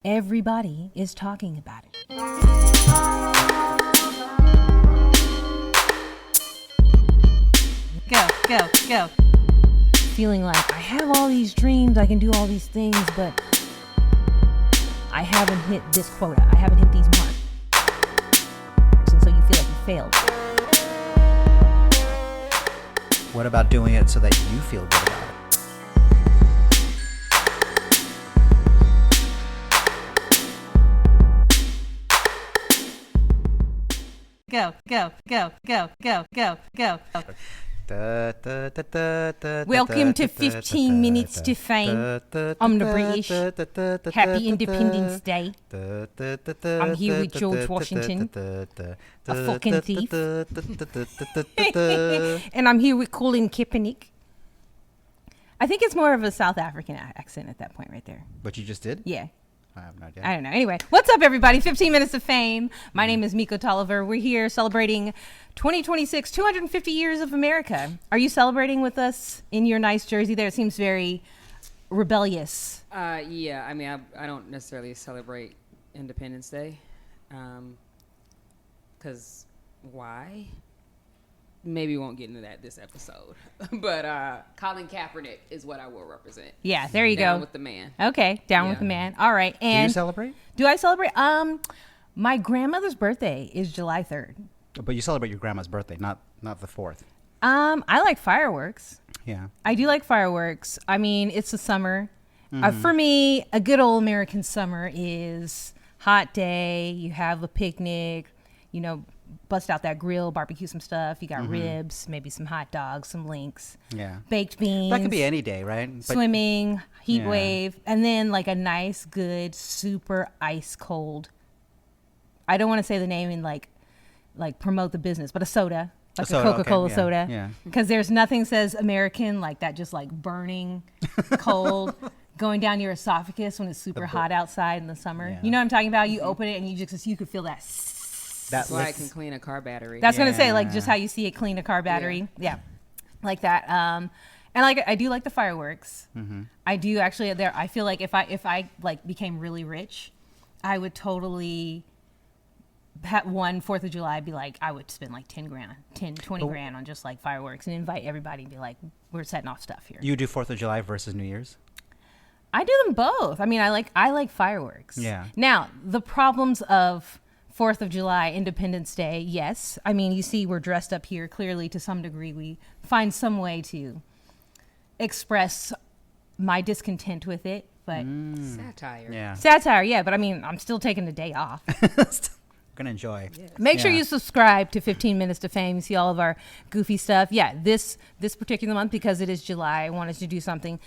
Everybody is talking about it. Go. Feeling like I have all these dreams, I can do all these things, but I haven't hit this quota. I haven't hit these marks. And so you feel like you failed. What about doing it so that you feel good about it? Go. Welcome to 15 Minutes to Fame. I'm the British. Happy Independence Day. I'm here with George Washington, a fucking thief. And I'm here with Colin Kaepernick. I think it's more of a South African accent at that point right there. What you just did? Yeah. I have no idea. I don't know. Anyway, what's up, everybody? 15 Minutes of Fame. My name is mikO Tolliver. We're here celebrating 2026, 250 years of America. Are you celebrating with us in your nice jersey there? It seems very rebellious. Yeah, I mean, I don't necessarily celebrate Independence Day. Because why? Maybe we won't get into that this episode. But Colin Kaepernick is what I will represent. Yeah, there you Down go. with the man. Okay, down with the man. All right. And do you celebrate? Do I celebrate? My grandmother's birthday is July 3rd. But you celebrate your grandma's birthday, not the 4th. I like fireworks. Yeah. I do like fireworks. I mean, it's the summer. For me, a good old American summer is hot day. You have a picnic, you know, bust out that grill, barbecue some stuff. You got ribs, maybe some hot dogs, some links. Yeah. Baked beans. That could be any day, right? But swimming, heat Yeah. wave, and then like a nice, good, super ice cold. I don't want to say the name and like promote the business, but a soda. Like a Coca-Cola okay, soda. Yeah. Because there's nothing says American like that, just like burning cold going down your esophagus when it's super hot outside in the summer. Yeah. You know what I'm talking about? You open it and you could feel that. That's That's why I can clean a car battery. That's gonna say like Yeah. just how you see it clean a car battery. Yeah. Like that. And like I do like the fireworks. I do actually. There, I feel like if I like became really rich, I would totally. One 4th of July, be like, I would spend like 10 grand, 20 grand on just like fireworks and invite everybody and be like, we're setting off stuff here. You do 4th of July versus New Year's? I do them both. I mean, I like fireworks. Yeah. Now, the problems of 4th of July, Independence Day, yes. I mean, you see we're dressed up here. Clearly, to some degree, we find some way to express my discontent with it. But Satire. Yeah. satire, yeah. But I mean, I'm still taking the day off. Gonna enjoy. Yes. Make sure Yeah. you subscribe to 15 Minutes to Fame. You see all of our goofy stuff. Yeah, this particular month, because it is July, I wanted to do something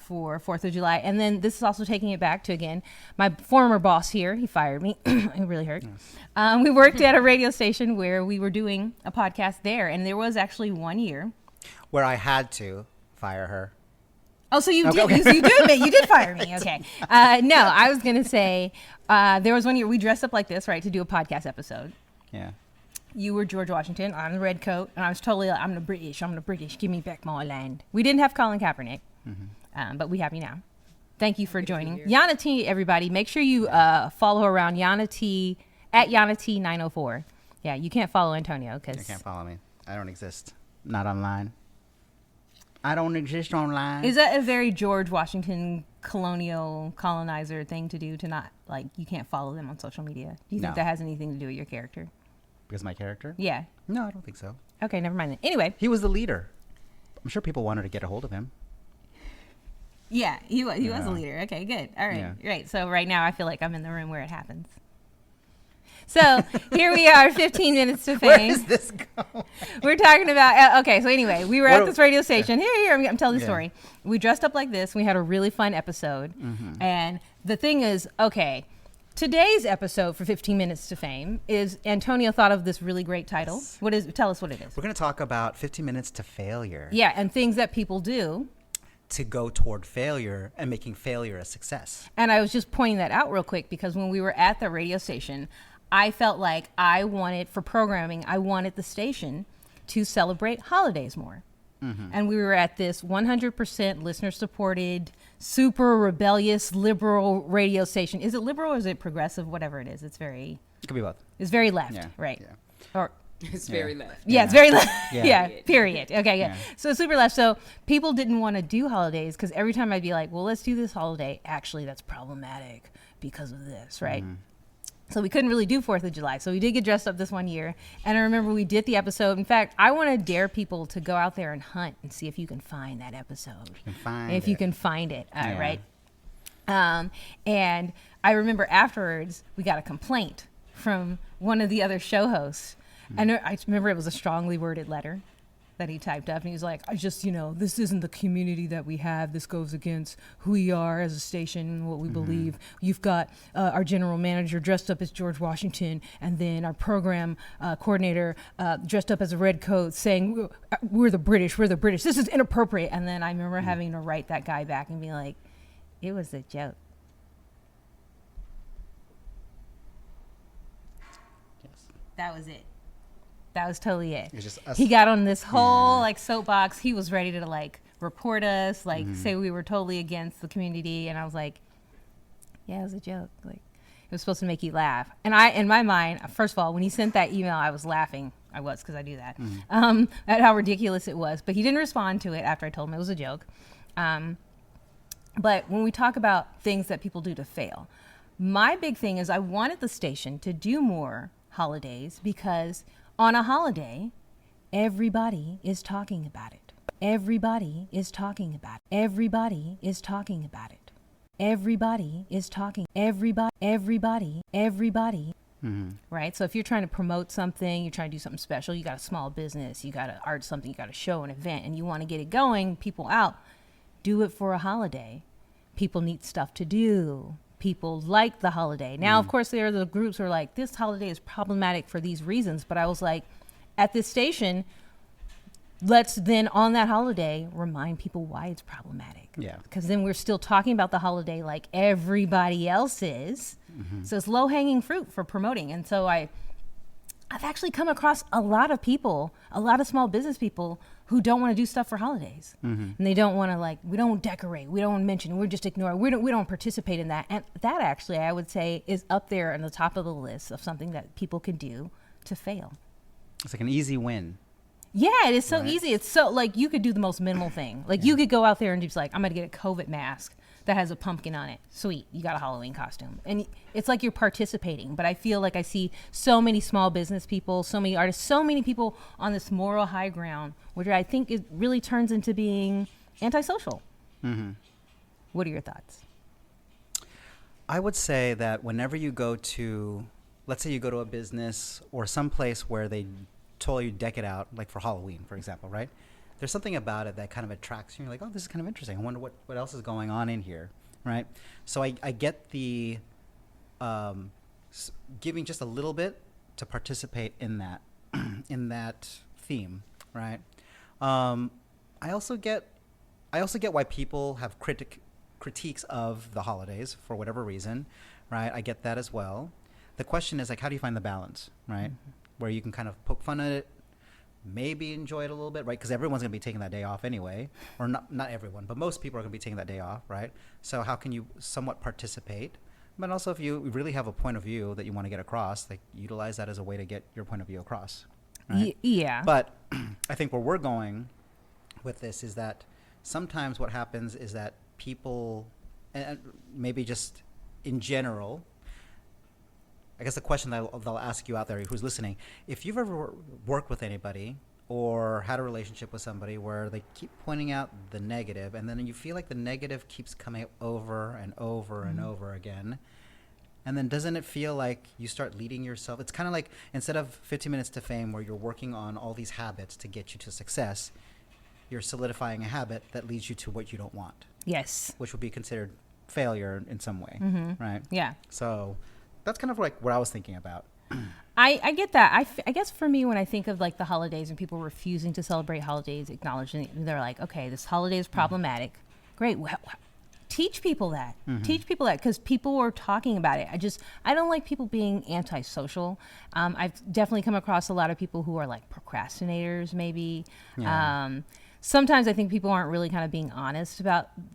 for 4th of July. And then this is also taking it back to, again, my former boss here. He fired me. It really hurt. Yes. We worked at a radio station where we were doing a podcast there. And there was actually 1 year. Where I had to fire her. Oh, so you Okay. did. You did admit you did fire me. Okay. No, I was going to say there was 1 year we dressed up like this, right, to do a podcast episode. Yeah. You were George Washington. I'm the Redcoat. And I was totally like, I'm the British. Give me back my land. We didn't have Colin Kaepernick, but we have you now. Thank you for joining. YannaT, everybody. Make sure you follow her around YannaT, at YannaT 904. Yeah, you can't follow Antonio You because... can't follow me. I don't exist. Not online. I don't exist online. Is that a very George Washington colonizer thing to do, to not, like, you can't follow them on social media? Do you think No. that has anything to do with your character? Because of my character? Yeah. No, I don't think so. Okay, never mind then. Anyway. He was the leader. I'm sure people wanted to get a hold of him. Yeah, he was Yeah. a leader. Okay, good. All right. Yeah. Great. So right now I feel like I'm in the room where it happens. So here we are, 15 Minutes to Fame. Where does this go? We're talking about, okay, so anyway, we were at What- this radio station. Here, I'm telling the Yeah. story. We dressed up like this. We had a really fun episode. And the thing is, okay, today's episode for 15 Minutes to Fame is, Antonio thought of this really great title. Tell us what it is. We're going to talk about 15 minutes to failure. Yeah, and things that people do. To go toward failure and making failure a success. And I was just pointing that out real quick because when we were at the radio station, I felt like I wanted the station to celebrate holidays more. And we were at this 100% listener supported super rebellious liberal radio station. Is it liberal or is it progressive? Whatever it is, it's very. It could be both. It's very left, Yeah. right? Yeah. Or It's very left. yeah, it's very left. Yeah. Yeah. Period. Okay. Yeah. Yeah. So super left. So people didn't want to do holidays because every time I'd be like, well, let's do this holiday. Actually, that's problematic because of this, right? Mm-hmm. So we couldn't really do 4th of July. So we did get dressed up this one year. And I remember we did the episode. In fact, I want to dare people to go out there and hunt and see if you can find that episode. If you can find it, Yeah. right? And I remember afterwards, we got a complaint from one of the other show hosts. And I remember it was a strongly worded letter that he typed up. And he was like, this isn't the community that we have. This goes against who we are as a station and what we believe. You've got our general manager dressed up as George Washington, and then our program coordinator dressed up as a redcoat saying, we're the British. This is inappropriate. And then I remember having to write that guy back and be like, it was a joke. Yes. That was it. That was totally it. It's just us. He got on this whole like soapbox. He was ready to like report us, like say we were totally against the community. And I was like, yeah, it was a joke. Like it was supposed to make you laugh. And I, in my mind, first of all, when he sent that email, I was laughing. I was, because I do that, at how ridiculous it was. But he didn't respond to it after I told him it was a joke. But when we talk about things that people do to fail, my big thing is I wanted the station to do more holidays because on a holiday, everybody is talking about it. Everybody is talking about it. Everybody is talking about it. Everybody is talking. Everybody. Right? So if you're trying to promote something, you're trying to do something special, you got a small business, you got to art something, you got a show, an event, and you want to get it going, people out, do it for a holiday. People need stuff to do. People like the holiday. Now, of course, there are the groups who are like, this holiday is problematic for these reasons. But I was like, at this station, let's then on that holiday remind people why it's problematic. Yeah. Because then we're still talking about the holiday like everybody else is. So it's low-hanging fruit for promoting. And so I've actually come across a lot of people, a lot of small business people who don't want to do stuff for holidays. And they don't want to, like, we don't decorate, we don't mention, we're just ignoring, we don't participate in that. And that actually, I would say, is up there on the top of the list of something that people can do to fail. It's like an easy win. Yeah, it is so easy. It's so, like, you could do the most minimal thing. Like, you could go out there and just like, I'm going to get a COVID mask that has a pumpkin on it. Sweet, you got a Halloween costume. And it's like you're participating. But I feel like I see so many small business people, so many artists, so many people on this moral high ground, which I think it really turns into being antisocial. What are your thoughts? I would say that whenever you go to, let's say you go to a business or some place where they totally deck it out, like for Halloween, for example, right? There's something about it that kind of attracts you. You're like, oh, this is kind of interesting. I wonder what else is going on in here, right? So I get the giving just a little bit to participate in that in that theme, right? I also get why people have critiques of the holidays for whatever reason, right? I get that as well. The question is, like, how do you find the balance, right? Where you can kind of poke fun at it, maybe enjoy it a little bit, right? Because everyone's going to be taking that day off anyway. Or not everyone, but most people are going to be taking that day off, right? So how can you somewhat participate? But also, if you really have a point of view that you want to get across, like, utilize that as a way to get your point of view across, right? Yeah. But I think where we're going with this is that sometimes what happens is that people, and maybe just in general, I guess the question that they'll ask you out there who's listening, if you've ever worked with anybody or had a relationship with somebody where they keep pointing out the negative and then you feel like the negative keeps coming over and over and over again, and then doesn't it feel like you start leading yourself? It's kind of like instead of 15 minutes to fame where you're working on all these habits to get you to success, you're solidifying a habit that leads you to what you don't want. Yes. Which would be considered failure in some way, right? Yeah. So that's kind of like what I was thinking about. I get that. I guess for me, when I think of like the holidays and people refusing to celebrate holidays, acknowledging they're like, okay, this holiday is problematic. Great. Well, teach people that. Teach people that, because people are talking about it. I don't like people being antisocial. I've definitely come across a lot of people who are like procrastinators, maybe. Yeah. sometimes I think people aren't really kind of being honest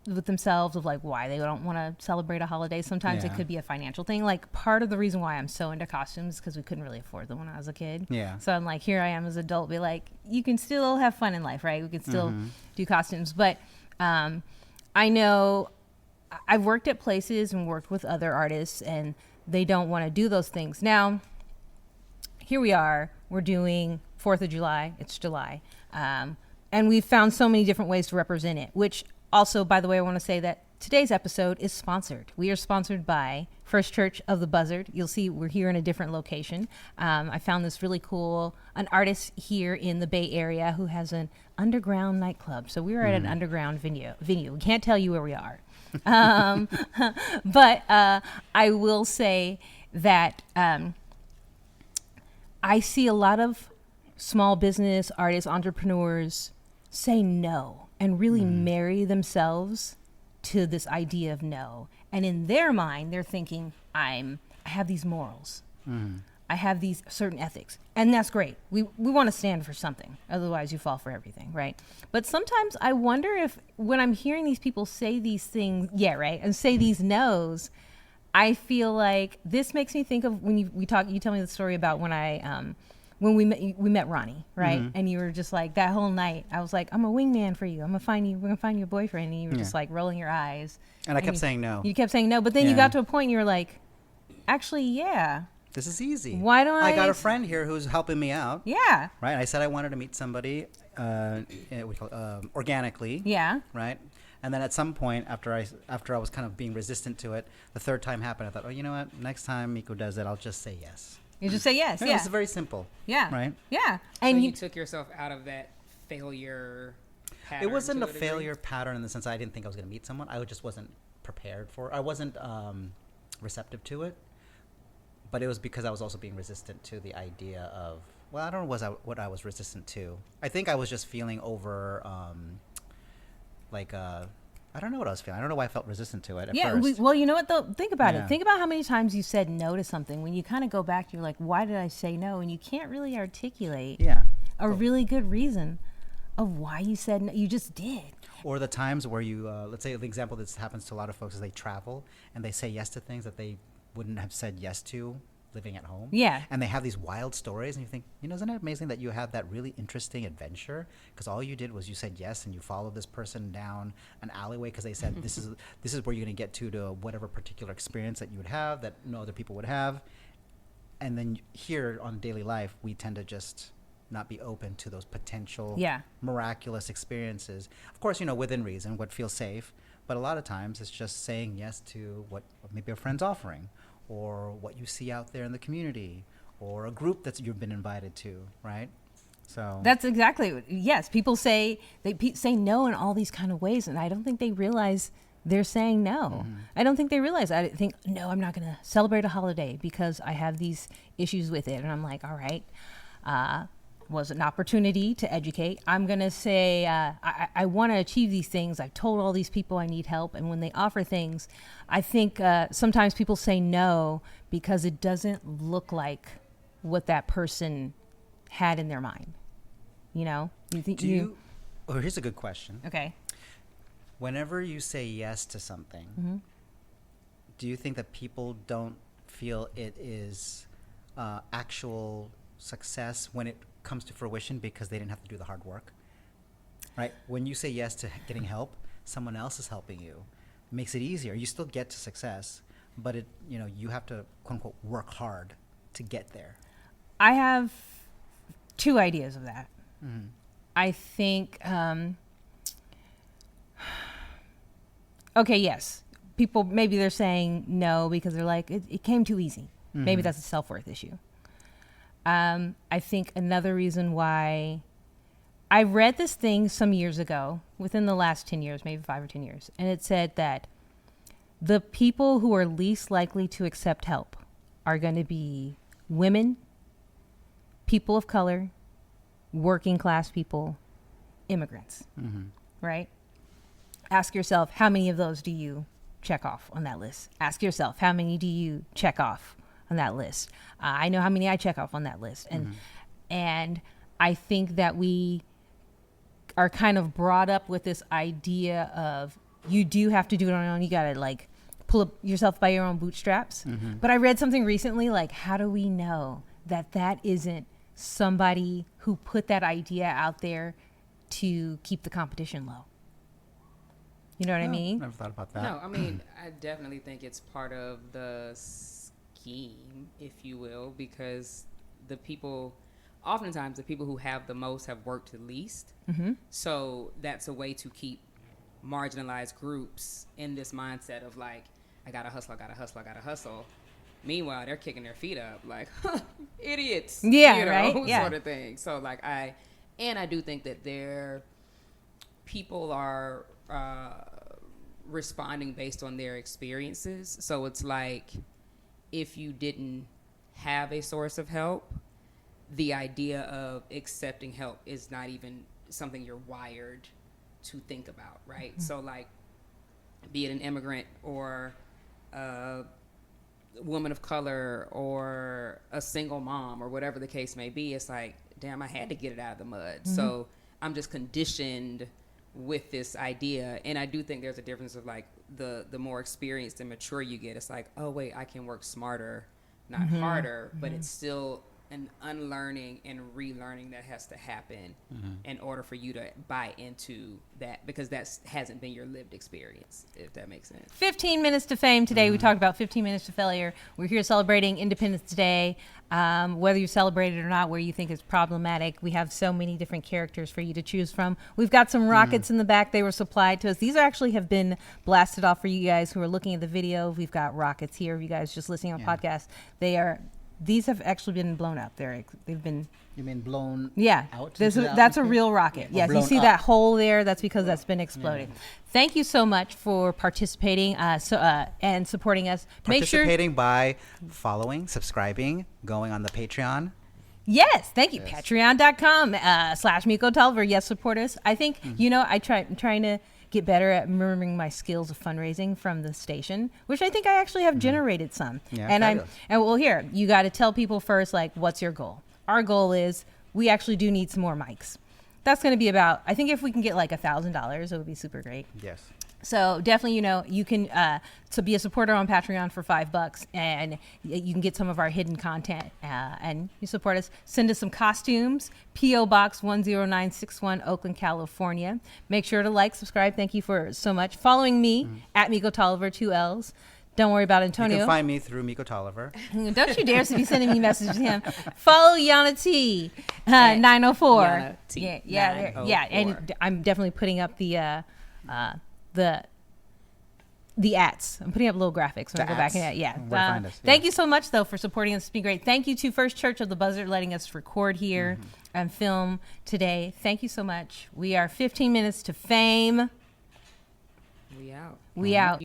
with themselves of like why they don't want to celebrate a holiday. Sometimes it Yeah. could be a financial thing. Like part of the reason why I'm so into costumes is because we couldn't really afford them when I was a kid. Yeah. So I'm like, here I am as an adult, be like, you can still have fun in life, right? We can still do costumes. But I know I've worked at places and worked with other artists, and they don't want to do those things. Now, here we are. We're doing 4th of July. It's July. And we've found so many different ways to represent it, which also, by the way, I want to say that today's episode is sponsored. We are sponsored by First Church of the Buzzard. You'll see we're here in a different location. I found this really cool, an artist here in the Bay Area who has an underground nightclub. So we were at an underground venue. We can't tell you where we are. But I will say that I see a lot of small business artists, entrepreneurs say no and really marry themselves to this idea of no. And in their mind, they're thinking, I have these morals. I have these certain ethics. And that's great. We want to stand for something. Otherwise, you fall for everything, right? But sometimes I wonder if when I'm hearing these people say these things, and say these no's, I feel like this makes me think of when you tell me the story about when we met Ronnie, right? And you were just like, that whole night, I was like, I'm a wingman for you. We're gonna find you a boyfriend. And you were just like rolling your eyes. And I kept saying no. You kept saying no, but then you got to a point and you were like, actually, yeah. This is easy. Why don't I got a friend here who's helping me out. Yeah. Right? I said I wanted to meet somebody organically. Yeah. Right? And then at some point, after I was kind of being resistant to it, the third time happened. I thought, oh, you know what? Next time mikO does it, I'll just say yes. You just say yes. Yeah. It's very simple. Yeah. Right? Yeah. And And you took yourself out of that failure pattern. It wasn't to a degree? failure pattern in the sense I didn't think I was going to meet someone. I just wasn't prepared for it. I wasn't receptive to it. But it was because I was also being resistant to the idea of, well, I don't know what I was resistant to. I think I was just feeling over, I don't know what I was feeling. I don't know why I felt resistant to it at first. Well, you know what though? Think about Yeah. it. Think about how many times you said no to something. When you kind of go back, you're like, why did I say no? And you can't really articulate Yeah. a really good reason of why you said no. You just did. Or the times where you, let's say the example that happens to a lot of folks is they travel and they say yes to things that they wouldn't have said yes to living at home. Yeah. And they have these wild stories and you think, isn't it amazing that you have that really interesting adventure? Because all you did was you said yes and you followed this person down an alleyway because they said this is where you're going to get to whatever particular experience that you would have that no other people would have. And then here on daily life, we tend to just not be open to those potential miraculous experiences. Of course, within reason, what feels safe. But a lot of times it's just saying yes to what maybe a friend's offering or what you see out there in the community or a group that you've been invited to, right? So That's exactly, yes. People say, say no in all these kind of ways, and I don't think they realize they're saying no. I don't think they realize. I think, no, I'm not going to celebrate a holiday because I have these issues with it. And I'm like, all right, was an opportunity to educate. I'm going to say, I want to achieve these things. I've told all these people I need help. And when they offer things, I think sometimes people say no because it doesn't look like what that person had in their mind. You think here's a good question. Okay. Whenever you say yes to something, do you think that people don't feel it is actual success when it comes to fruition because they didn't have to do the hard work? Right? When you say yes to getting help, someone else is helping you. It makes it easier. You still get to success, but you have to quote unquote work hard to get there. I have two ideas of that. I think, okay, yes. People, maybe they're saying no because they're like, it came too easy. Maybe that's a self-worth issue. I think another reason why I read this thing some years ago, within the last 10 years, maybe 5 or 10 years, and it said that the people who are least likely to accept help are going to be women, people of color, working class people, immigrants, right? Ask yourself, how many of those do you check off on that list? Ask yourself, how many do you check off on that list? I know how many I check off on that list. And I think that we are kind of brought up with this idea of you do have to do it on your own. You got to like pull up yourself by your own bootstraps. But I read something recently, like, how do we know that that isn't somebody who put that idea out there to keep the competition low? You know what I mean? Never thought about that. No, I mean, I definitely think it's part of the scheme, if you will, because oftentimes the people who have the most have worked the least. So that's a way to keep marginalized groups in this mindset of like, I gotta hustle, I gotta hustle, I gotta hustle. Meanwhile, they're kicking their feet up like, idiots. Yeah, you know, right? Yeah. Sort of thing. So like I do think that people are responding based on their experiences. So it's like, if you didn't have a source of help, the idea of accepting help is not even something you're wired to think about, right? So like, be it an immigrant or a woman of color or a single mom or whatever the case may be, it's like, damn, I had to get it out of the mud. So I'm just conditioned with this idea. And I do think there's a difference of like the more experienced and mature you get, it's like, oh wait, I can work smarter, not harder. But it's still an unlearning and relearning that has to happen in order for you to buy into that, because that hasn't been your lived experience, if that makes sense. 15 minutes to fame today. We talked about 15 minutes to failure. We're here celebrating Independence Day. Whether you celebrate it or not, where you think it's problematic, we have so many different characters for you to choose from. We've got some rockets in the back. They were supplied to us. These actually have been blasted off for you guys who are looking at the video. We've got rockets here. If you guys just listening on podcast, these have actually been blown up. They've been. You mean blown out? That's a real rocket. Yes, you see up. that hole there? That's because that's been exploded. Thank you so much for participating and supporting us. Participating by following, subscribing, going on the Patreon. Yes, thank you. Yes. Patreon.com/mikO Tolliver. Yes, support us. I think, I'm trying to get better at remembering my skills of fundraising from the station, which I think I actually have generated some. Yeah, here, you got to tell people first, like, what's your goal? Our goal is we actually do need some more mics. That's going to be about, I think if we can get like $1,000, it would be super great. Yes. So definitely, you can to be a supporter on Patreon for $5, and you can get some of our hidden content. And you support us. Send us some costumes. P.O. Box 10961, Oakland, California. Make sure to like, subscribe. Thank you for so much. Following me at mikO Tolliver, 2 L's. Don't worry about Antonio. You can find me through mikO Tolliver. Don't you dare to be sending me messages to him. Follow YannaT 904. YannaT Yeah, 904. and I'm definitely putting up the ads. I'm putting up little graphics when I go back in. Find us. Thank you so much though for supporting us. It's been great. Thank you to First Church of the Buzzard letting us record here and film today. Thank you so much. We are 15 minutes to fame. We out. We out.